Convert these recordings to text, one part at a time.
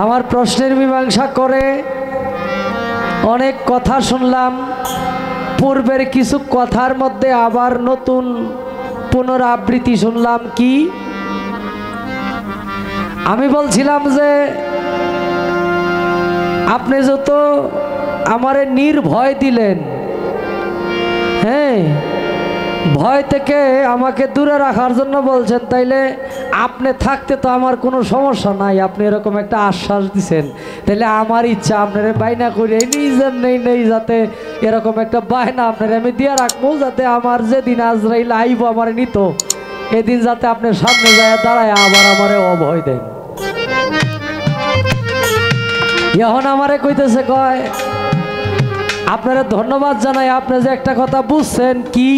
আমার প্রশ্নের মীমাংসা করে অনেক কথা শুনলাম। পূর্বের কিছু কথার মধ্যে আবার নতুন পুনরাবৃত্তি শুনলাম। কি আমি বলছিলাম যে আপনি যত আমারে নির্ভয় দিলেন, হ্যাঁ, ভয় থেকে আমাকে দূরে রাখার জন্য বলছেন, তাইলে আপনি থাকতে তো আমার কোনো সমস্যা নাই। আপনি এরকম একটা আশ্বাস দিছেন, তাইলে আমার ইচ্ছা আপনার বাইনা করে নিজের নেই যাতে এরকম একটা বায়না আপনার আমি দিয়ে রাখবো, যাতে আমার যেদিন আজরাইল আইব আমার নিত, এদিন যাতে আপনি সামনে যায় দাঁড়ায় আবার আমারে অভয় দেন। এখন আমারে কইতেছে, কয় আপনারা ধন্যবাদ জানাই, আপনি যে একটা কথা বুঝছেন। কি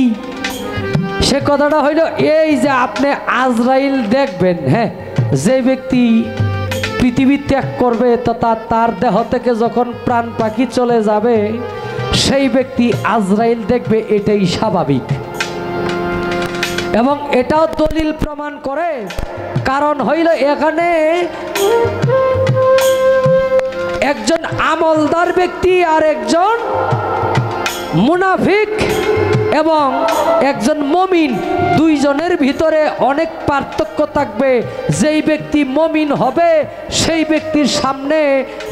সে কথাটা হইল এই যে আপনি আজরাইল দেখবেন, হ্যাঁ, যে ব্যক্তি পৃথিবী ত্যাগ করবে তো তার দেহ থেকে যখন প্রাণ পাখি চলে যাবে সেই ব্যক্তি আজরাইল দেখবে, এটাই স্বাভাবিক। এবং এটাও দলিল প্রমাণ করে, কারণ হইল এখানে একজন আমলদার ব্যক্তি আর একজন মুনাফিক এবং একজন মুমিন, দুইজনের ভিতরে অনেক পার্থক্য থাকবে। যেই ব্যক্তি মুমিন হবে সেই ব্যক্তির সামনে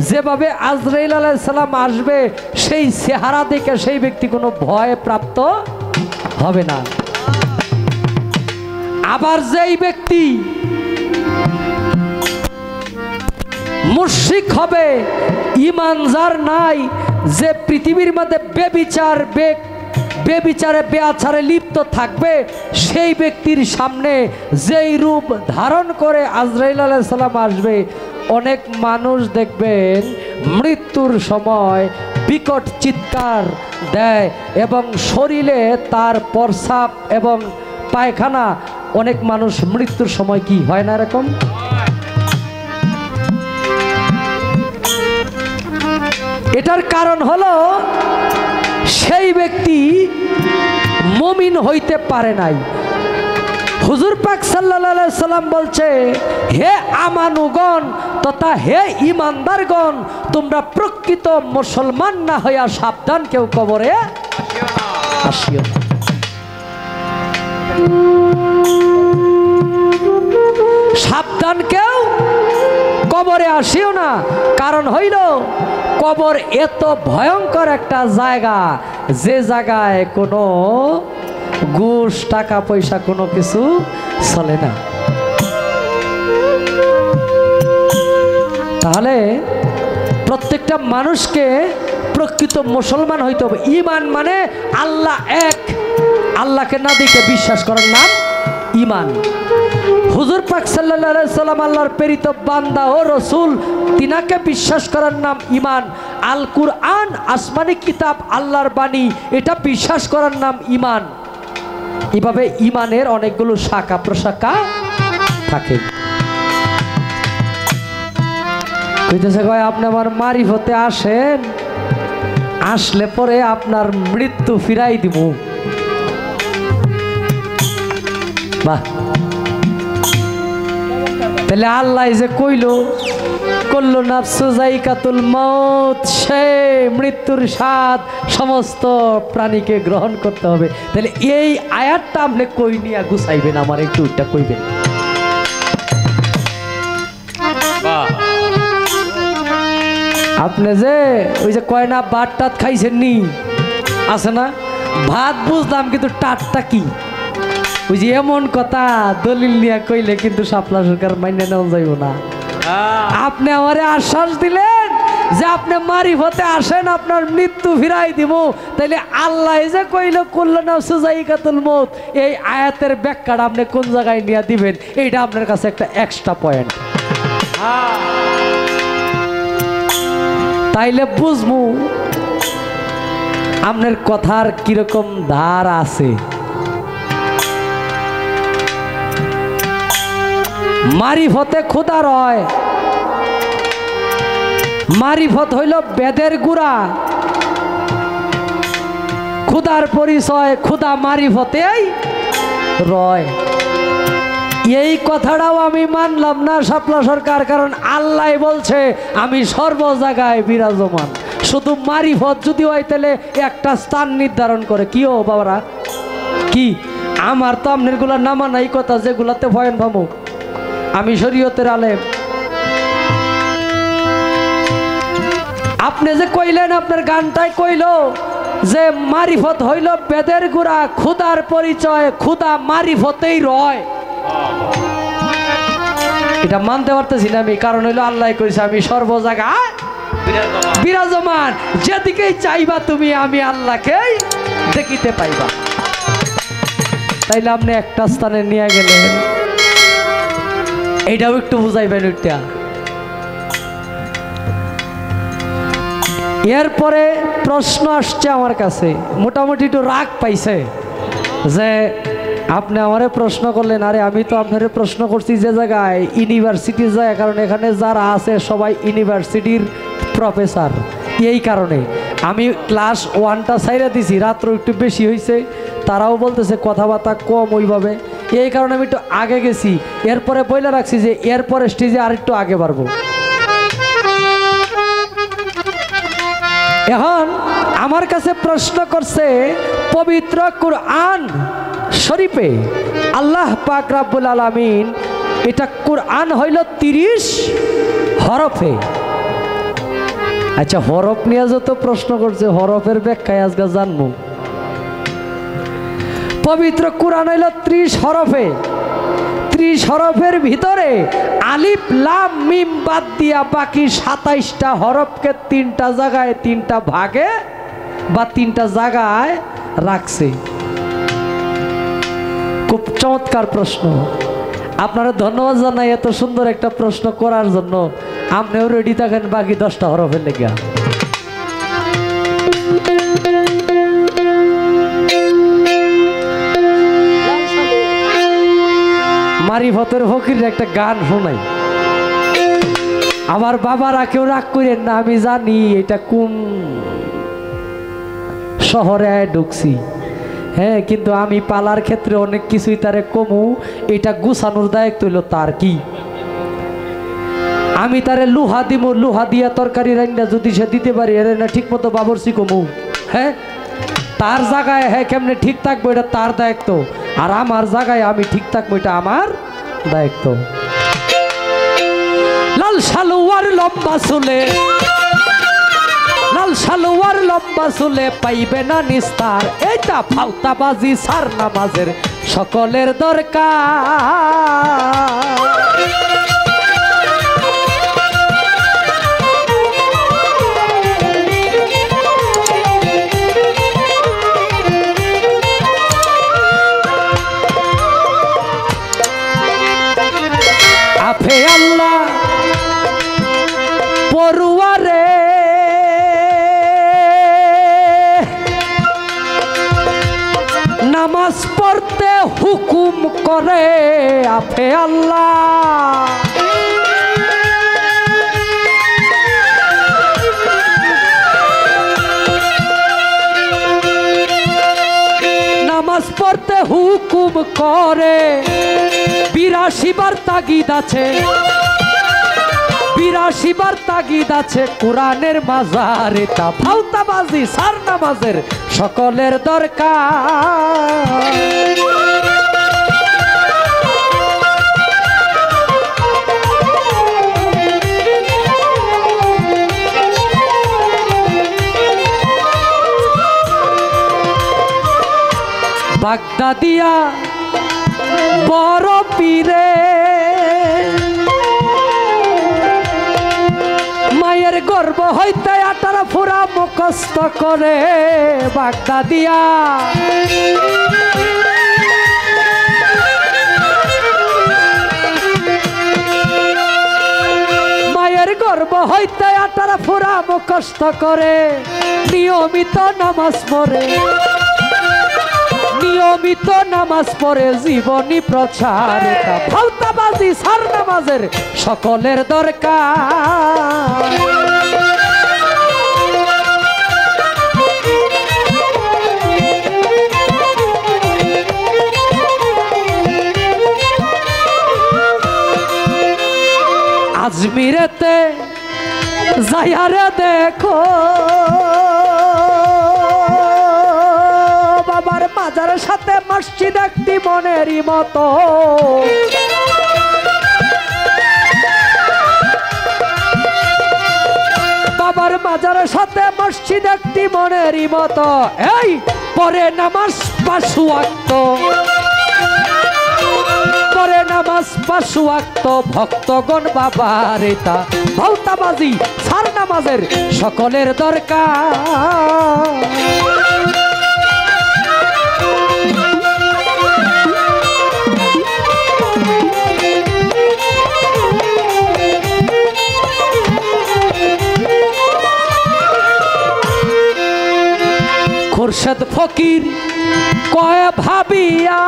যেভাবে আজরাইল আলাইহিস সালাম আসবে সেই চেহারা দেখে সেই ব্যক্তি কোনো ভয় প্রাপ্ত হবে না। আবার যেই ব্যক্তি মুশরিক হবে, ঈমান যার নাই, যে পৃথিবীর মধ্যে বেবিচারে বেআচারে লিপ্ত থাকবে, সেই ব্যক্তির সামনে যেই রূপ ধারণ করে আজরাইল আলাইহিস সালাম আসবে, অনেক মানুষ দেখবেন মৃত্যুর সময় বিকট চিৎকার দেয় এবং শরীরে তার প্রস্রাব এবং পায়খানা, অনেক মানুষ মৃত্যুর সময় কি হয় না এরকম। এটার কারণ হলো সেই ব্যক্তি মুমিন হইতে পারে নাই। হুজুর পাক সাল্লাল্লাহু আলাইহি সাল্লাম বলছে, হে আমানুগণ তথা হে ঈমানদারগণ, তোমরা প্রকৃত মুসলমান না হইয়া সাবধান, কেউ কবরে আসিও না। সাবধান, কেউ কবরে আসিও না। কারণ হইল কবর এত ভয়ঙ্কর একটা জায়গা, যে জায়গায় কোনো ঘুষ টাকা পয়সা কোনো কিছু চলে না। তাহলে প্রত্যেকটা মানুষকে প্রকৃত মুসলমান হইতে হবে। ঈমান মানে আল্লাহ এক, আল্লাহকে না দেখে বিশ্বাস করার নাম ঈমান। হুজুর পাক সাল্লাল্লাহু আলাইহি সাল্লাম আল্লাহর প্রেরিত বান্দা ও রসুল, তিনাকে বিশ্বাস করার নাম ঈমান। আল কুরআন আসমানি কিতাব, আল্লাহর বাণী, এটা বিশ্বাস করার নাম ঈমান। এভাবে ঈমানের অনেকগুলো শাখা প্রশাখা থাকে। কইতেছে, কয় আপনি আমার মারিফতে আসেন, আসলে পরে আপনার মৃত্যু ফিরাই দিব। বাহ, তাহলে আল্লাহ যে কইলো কুল্লু নাফসু যায়িকাতুল মাউত, সে মৃত্যুর স্বাদ সমস্ত প্রাণীকে গ্রহণ করতে হবে, তাহলে এই আয়াতটা আপনি কই নিয়া গুছাইবেন, আমার একটু ওইটা কইবেন। আপনি যে ওই যে কয় না ভাত টাত খাইছেন নি, আছে না ভাত, বুঝলাম, কিন্তু টাটটা কি? ওই যে এমন কথা দলিল নিয়ে কইলে কিন্তু শাপলা সরকার মাইনে নেওয়া যাইব না। আপনি আমারে আশ্বাস দিলেন যে আপনি মারিফতে আসেন, আপনার মৃত্যু ফিরাই দিব, তাইলে আল্লাহ যে কইল কুল্লু নাফসিন যায়িকাতুল মউত, এই আয়াতের ব্যাখ্যাটা আপনি কোন জায়গায় নিয়ে দিবেন, এইটা আপনার কাছে একটা এক্সট্রা পয়েন্ট। তাইলে বুঝবো আপনার কথার কিরকম ধার আছে। মারিফতে খোদা রয়, মারিফত হইল বেদের গুড়া, খুদার পরিচয়, খুদা মারিফতেই রয়। এই কথাটাও আমি মানলাম না শাপলা সরকার, কারণ আল্লাহ বলছে আমি সর্ব জায়গায় বিরাজমান। শুধু মারিফত যদি হয় তাহলে একটা স্থান নির্ধারণ করে কি ও বাবারা কি? আমার তো আপনার গুলা নামা নাই কথা যেগুলাতে ভয়ন ভামু। আমি শরীয়তের আলেম। আপনি যে কইলেন আপনার গানটাই কইল যে মারিফত হইল বেদের গুড়া, খুদার পরিচয়, খুদা মারিফতেই রয়। এটা মানতে পারতেছি না আমি, কারণ হইলো আল্লাহ কইছে আমি সর্ব জায়গায় বিরাজমান। যেদিকেই চাইবা তুমি আমি আল্লাহকেই দেখিতে পাইবা। তাইলে আপনি একটা স্থানে নিয়ে গেলেন, এইটাও একটু বুঝাইবেন। ওইটা এরপরে প্রশ্ন আসছে আমার কাছে, মোটামুটি একটু রাগ পাইছে যে আপনি আমারে প্রশ্ন করলেন। আরে আমি তো আপনারে প্রশ্ন করছি যে জায়গায় ইউনিভার্সিটির জায়গা, কারণ এখানে যারা আছে সবাই ইউনিভার্সিটির প্রফেসর। এই কারণে আমি ক্লাস 1টা ছাইরা দিছি, রাত্র একটু বেশি হয়েছে, তারাও বলতেছে কথাবার্তা কম ওইভাবে। এই কারণে আমি একটু আগে গেছি। এরপরে বইলে রাখছি যে এরপরে স্টেজে আর একটু আগে বাড়বো। এখন আমার কাছে প্রশ্ন করছে পবিত্র কুরআন শরীফে আল্লাহ পাক রব্বুল আলামিন, এটা কুরআন হইল 30 হরফে। আচ্ছা, হরফ নিয়ে যত প্রশ্ন করছে, হরফের ব্যাখ্যায় আজকে জানবো। পবিত্র কুরআন হইল 30 হরফে। 30 হরফের ভিতরে আলিফ লাম মিম বাদ দিয়া বাকি 27টা হরফকে 3টা জায়গায় 3টা ভাগে বা 3টা জায়গায় রাখছে। খুব চমৎকার প্রশ্ন। আপনারা ধন্যবাদ জানাই এত সুন্দর একটা প্রশ্ন করার জন্য। আপনিও রেডি থাকেন বাকি 10টা হরফের লেগে। মারিফতের ফকিরের একটা গান শোনাই। আমার বাবারা কেউ রাগ করেন না, আমি জানি এটা কোন শহরে ঢুকছি। হ্যাঁ, কিন্তু আমি পালার ক্ষেত্রে অনেক কিছুই তারে কমু। এটা গুছানোর দায়িত্ব হইল তার। কি আমি তারে লোহা দিব, লোহা দিয়া তরকারি রান্না যদি সে দিতে পারি, এর না ঠিক মতো বাবরসি কমু। হ্যাঁ, তার জায়গায় হ্যাঁ কেমনে ঠিক থাকবো এটা তার দায়িত্ব, আর আমার জায়গায় আমি ঠিক থাকবো এটা আমার দায়িত্ব। লাল সালোয়ার লম্বা চুলে, লাল সালোয়ার লম্বা চুলে পাইবে না নিস্তার। এটা ফাউতাবাজি সার নামাজের সকলের দরকার। আফে আল্লাহ পড়ুয়ারে নামাজ পড়তে হুকুম করে। আফে আল্লাহ নামাজ পড়তে হুকুম করে। 82 বার তাগিদ আছে, 82 বার তাগিদ আছে কোরআনের মাজারে। তা ফাউতাবাজি সার নামাজের সকলের দরকার। বাগদাদিয়া বড় পীরে মায়ের গর্ভ হইতে 18 ফুরা মুখস্থ করে। বাগদাদিয়া মায়ের গর্ভ হইতে 18 ফুরা মুখস্থ করে। নিয়মিত নামাজ পড়ে, নিয়মিত নামাজ পড়ে জীবনী প্রচার। ফাউতাবাজি সার নামাজের সকলের দরকার। আজমিরেতে যাইয়ারে দেখো বাবার মাজারের সাথে মসজিদ একটি মনেরই মতো। বাবার মাজারের সাথে মসজিদ একটি মনেরই মতো। এই পরে নামাজ 5 ওয়াক্ত, পরে নামাজ 5 ওয়াক্ত ভক্তগণ বাবার এটা ভাউতাবাজি সার নামাজের সকলের দরকার। খুরশেদ ফকির কয় ভাবিয়া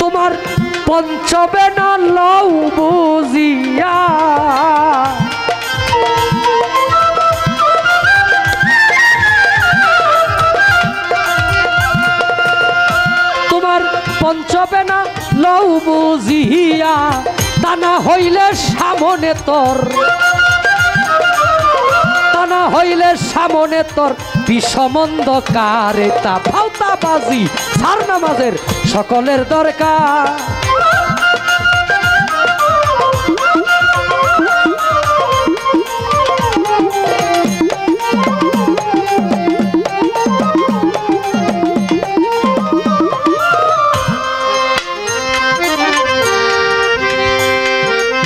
তোমার পঞ্চবে না লও বুঝিয়া। তোমার পঞ্চবে না লও বুঝিয়া তা না হইলে সামনে তোর, না হইলে সামনে তোর বিষমন্ধকার। তা ভাউতাবাজি সার নামাজের সকলের দরকার।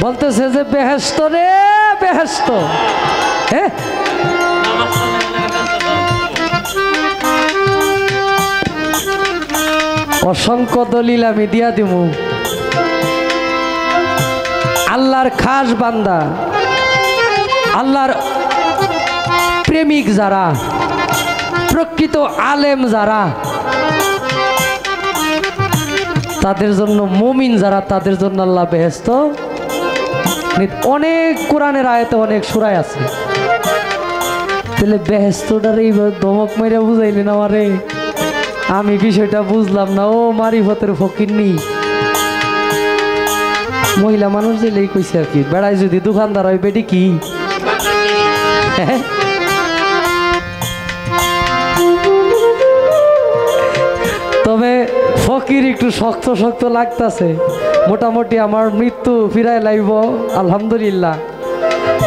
বলতেছে যে বেহেশত রে বেহেশত, হ্যাঁ অসংখ্য দলিল আমি দিয়া দিব। আল্লাহর খাস বান্দা, আল্লাহর প্রেমিক যারা, প্রকৃত আলেম যারা, তাদের জন্য মুমিন যারা, তাদের জন্য আল্লাহ বেহেশত অনেক কোরআনের আয়াতে অনেক সূরায় আছে। তাহলে বেহেশতটার এই ধমক মেরে বুঝাইলেন আমারে, আমি বিষয়টা বুঝলাম না। ও মারিফতের ফকিরনি মহিলা মানুষ দিলেই কইছে আর কি, বেড়ায় যদি দোকানদার হয় বেটি কি তবে ফকির একটু শক্ত শক্ত লাগতেছে। মোটামুটি আমার মৃত্যু ফিরাই লাইব আলহামদুলিল্লাহ।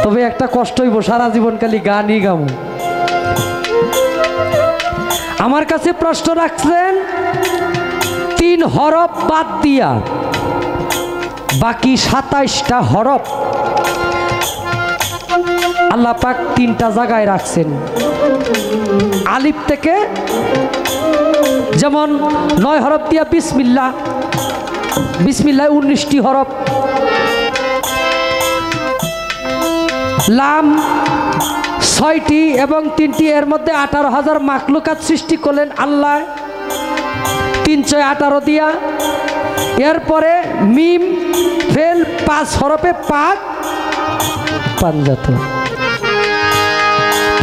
তবে একটা কষ্ট হইব, সারা জীবন খালি গানই গামু। আমার কাছে প্রশ্ন রাখছেন 3 হরফ বাদ দিয়া বাকি 27টা হরফ আল্লাহ পাক 3টা জায়গায় রাখছেন। আলিফ থেকে যেমন 9 হরফ দিয়া বিসমিল্লাহ, বিসমিল্লাহ 19টি হরফ। লাম 6টি এবং 3টি, এর মধ্যে 18,000 মাখলুকাত সৃষ্টি করলেন আল্লাহ 318 দিয়া। এরপরে মিম ফেল 5 হরফে পাক পাঞ্জাতন।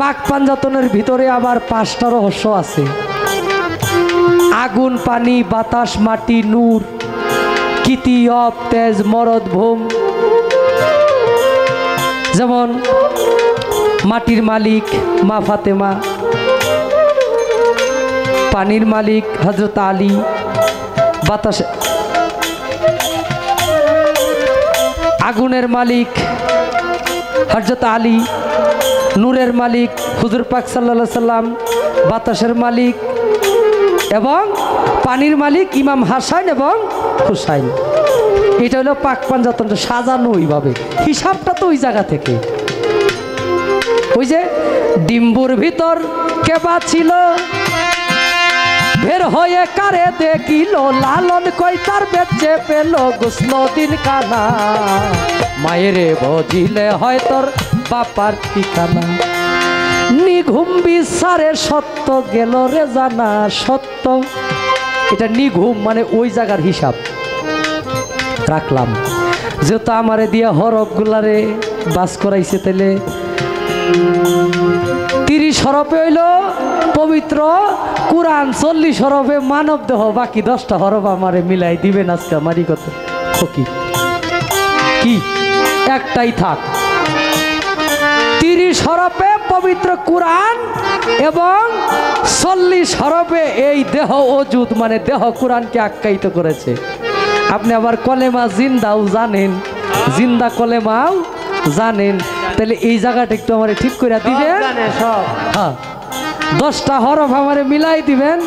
পাক পাঞ্জাতনের ভিতরে আবার 5টা রহস্য আছে। আগুন, পানি, বাতাস, মাটি, নূর, কিতি, অব, তেজ, মরদ, ভূম। যেমন মাটির মালিক মা ফাতেমা, পানির মালিক হযরত আলী, বাতাস আগুনের মালিক হযরত আলী, নূরের মালিক হুজুর পাক সাল্লাল্লাহু আলাইহি সাল্লাম, বাতাসের মালিক এবং পানির মালিক ইমাম হাসান এবং হুসাইন। এটা হলো পাক পাঞ্জাতন সাজানো ওইভাবে, হিসাবটা তো ওই জায়গা থেকে। ওই যে ডিম্বুর ভিতর কেবা ছিল, বের হয়ে কারে দেখিল, লালন কই তার বেঁচে পেল গোসল দিন কানা। মায়েরে বজিলে হয় তোর বাপার ঠিকানা, নিঘুম বিচারে সত্য গেল রে জানা সত্য। এটা নিঘুম মানে ওই জায়গার হিসাব রাখলাম। যেহেতু আমারে দিয়া হরফ গুলারে বাস করাইছে, তাইলে 30 হরফে হইল পবিত্র কুরআন, 40 হরফে মানব দেহ, বাকি 10টা হরফ আমারে মিলাই দিবেন আজকে আমারই কথা ফকির। কি একটাই থাক। 30 হরফে পবিত্র কুরআন এবং 40 হরফে এই দেহ ওজুদ মানে দেহ কুরআনকে আখ্যায়িত করেছে। আপনি আবার কলেমা জিন্দাও জানেন, জিন্দা কলেমাও জানেন, তাহলে এই জায়গাটা একটু আমার ঠিক করে দিবেন। হ্যাঁ 10টা হরফ আমারে মিলাই দিবেন,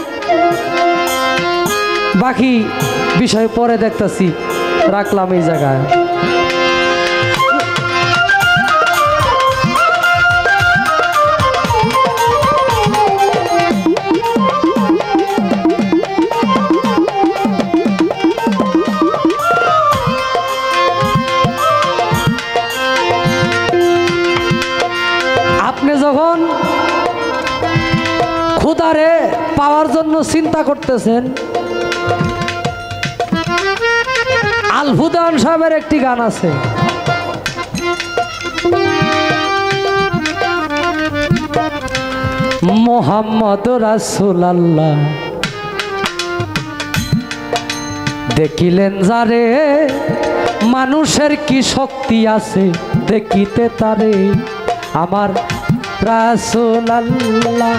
বাকি বিষয় পরে দেখতেছি। রাখলাম এই জায়গায়। আপনি যখন ক্ষুধারে পাওয়ার জন্য চিন্তা করতেছেন, আল হুদায়ন সাহেবের একটি গান আছে, মোহাম্মদ রাসূলুল্লাহ দেখিলেন যারে, মানুষের কি শক্তি আছে দেখিতে তারে। আমার রাসূলুল্লাহ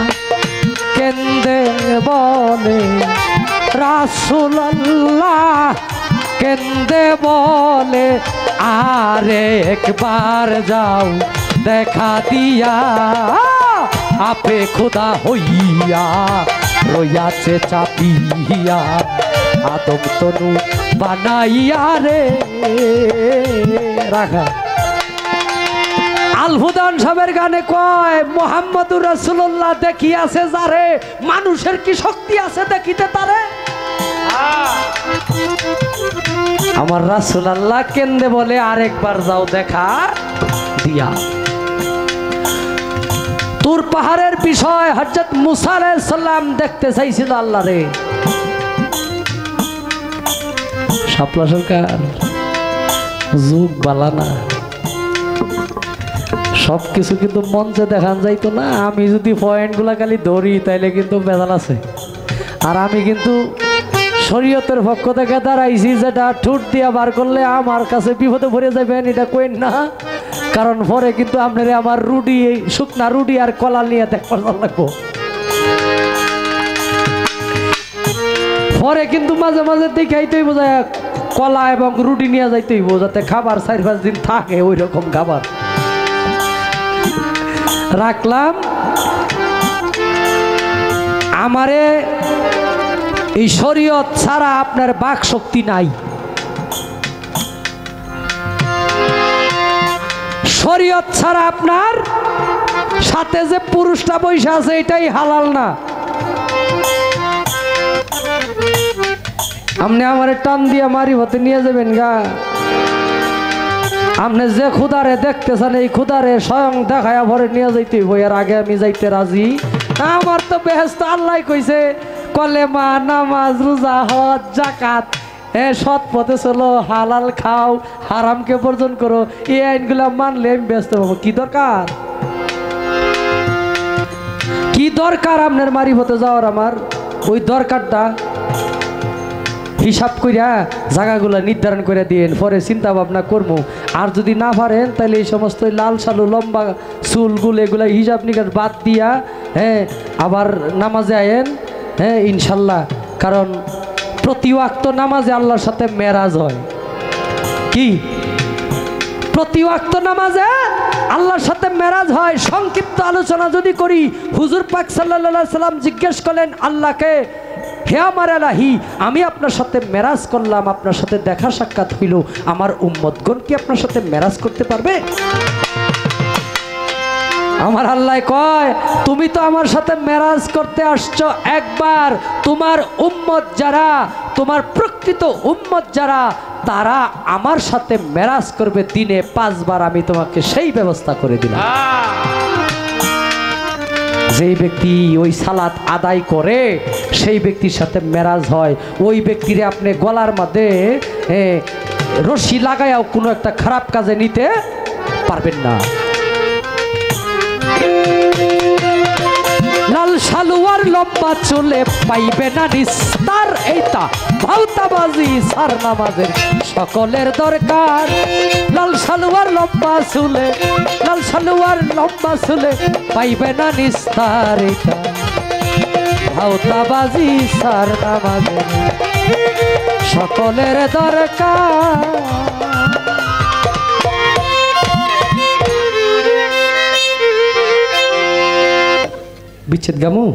কেন্দে বলে, রাসূলুল্লাহ কেন্দে বলে, আর একবার যাও দেখা দিয়া, আপে খোদা হইয়া রইয়াছে চাপিয়া, আদম তনু বানাইয়া রে। রাখা আল হুদায়ন সাহেবের গানে কয়, মুহাম্মদুর রাসূলুল্লাহ দেখিয়াছে যারে, মানুষের কি শক্তি আছে দেখিতে তারে। আমার রাসূলুল্লাহ কেন্দে বলে, আরেকবার যাও দেখা দিয়া। তুর পাহাড়ের বিষয় হযরত মুসা আলাইহিস সালাম দেখতে চাইছিল আল্লাহ রে। শাপলা সরকার যুগ বালানা, সবকিছু কিন্তু মঞ্চে দেখান যাইতো না। আমি যদি পয়েন্টগুলা খালি ধরি তাইলে কিন্তু বেজাল আছে। আর আমি কিন্তু শরীয়তের পক্ষ থেকে দাঁড়াইছি, যেটা ঠুট দিয়া বার করলে আমার কাছে বিপদে ভরে যাবেন, এটা কইন না। কারণ পরে কিন্তু আপনারা আমার রুডি, শুকনা রুডি আর কলা নিয়ে দেখবার লাগবো। পরে কিন্তু মাঝে মাঝে দেখাইতেই বোঝায় কলা এবং রুটি নিয়ে যাইতেই যাতে খাবার 4-5 দিন থাকে, ওই রকম খাবার রাখলাম। আমারে এই শরীয়ত ছাড়া আপনার বাক শক্তি নাই। শরীয়ত ছাড়া আপনার সাথে যে পুরুষটা বৈশা আছে এটাই হালাল না। আপনি আমারে টান দিয়া মারি হতে নিয়ে যাবেন গা। আপনি যে খুদারে দেখতেছেন এই খুদারে স্বয়ং দেখায়া ভরে নিয়ে যাইতে বইয়ের আগে আমি যাইতে রাজি। আমার তো বেহেশত আল্লাহ কইছে, কলেমা, নামাজ, রোজা, হজ, যাকাত, সৎ পথে চলো, হালাল খাও, হারামকে বর্জন করো। এই আইনগুলা মানলে আমি ব্যস্ত হবো। কি দরকার, কি দরকার আপনার মারি হতে যাওয়ার? আমার ওই দরকারটা হিসাব করিয়া জায়গাগুলো নির্ধারণ করে দিয়েন, পরে চিন্তা ভাবনা করবো। আর যদি না পারেন তাহলে এই সমস্ত লাল সালু লম্বা চুলগুলো এগুলো হিসাব নিকাশ বাদ দিয়া আবার নামাজে আয়েন ইনশাল্লাহ। কারণ প্রতি ওয়াক্ত নামাজে আল্লাহর সাথে মেরাজ হয়। কি প্রতি ওয়াক্ত নামাজে আল্লাহর সাথে মেরাজ হয়? সংক্ষিপ্ত আলোচনা যদি করি, হুজুর পাক সাল্লাল্লাহু আলাইহি সাল্লাম জিজ্ঞেস করলেন আল্লাহকে, হে আমার এলাহি, আমি আপনার সাথে মেরাজ করলাম, আপনার সাথে দেখা সাক্ষাৎ হইল, আমার উম্মতগণ কি আপনার সাথে মেরাজ করতে পারবে? আমার আল্লাহ কয়, তুমি তো আমার সাথে মেরাজ করতে আসছো একবার, তোমার উম্মত যারা, তোমার প্রকৃত উম্মত যারা, তারা আমার সাথে মেরাজ করবে দিনে 5 বার, আমি তোমাকে সেই ব্যবস্থা করে দিলাম। যেই ব্যক্তি ওই সালাত আদায় করে সেই ব্যক্তির সাথে মেরাজ হয়। ওই ব্যক্তিরে আপনি গলার মধ্যে রশি লাগাইয়াও কোনো একটা খারাপ কাজে নিতে পারবেন না। লাল সালুয়ার লম্বা চুলে পাইবে না নিস্তার, এইটা ভাউতাবাজি সার নামাজের সকলের দরকার লাল সালোয়ার লম্বা চুলে, লাল সালোয়ার লম্বা চুলে পাইবে না নিস্তারিতা, ভাওতাবাজি সার নামাজে সকলের দরকার। বিচ্ছেদ গামু।